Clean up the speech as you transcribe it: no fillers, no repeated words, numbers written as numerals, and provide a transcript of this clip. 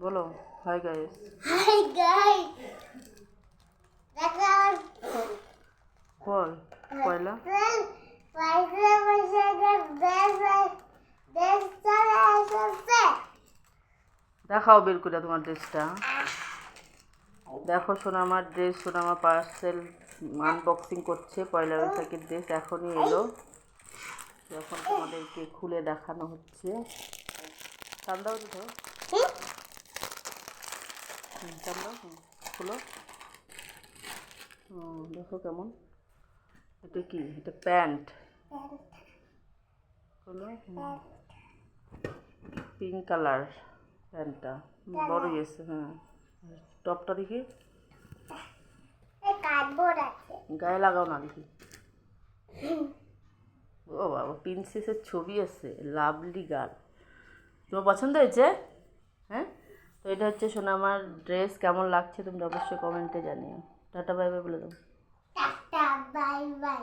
বলো hi guys. Hi guys, দেখো বল পয়লা পয়লা বৈশাখের দেশ চলে এসেছে। দেখাও বের করে তোমার ড্রেসটা। দেখো শোনা আমার ড্রেস, শোনা আমার পার্সেল আনবক্সিং করছে। পয়লা বৈশাখের ড্রেস এখনই এলো, এখন তোমাদেরকে খুলে দেখানো হচ্ছে। ঠান্ডাও দিতো ঠান্ডা খুলো। দেখো কেমন, এটা কি, এটা প্যান্ট হলো পিঙ্ক কালার প্যান্টটা, বড়ই আছে। হ্যাঁ, টপটা দেখি কার্ডবোর্ড আছে, গায়ে লাগাও না দেখি। ও বাবা, প্রিন্সেসের ছবি আছে, লাভলি গার্ল। তোমার পছন্দ হয়েছে? হ্যাঁ, তো এটা হচ্ছে শোনা আমার ড্রেস। কেমন লাগছে তোমরা অবশ্যই কমেন্টে জানিও। টাটা বাই বাই বলে দাও। Tata bye bye.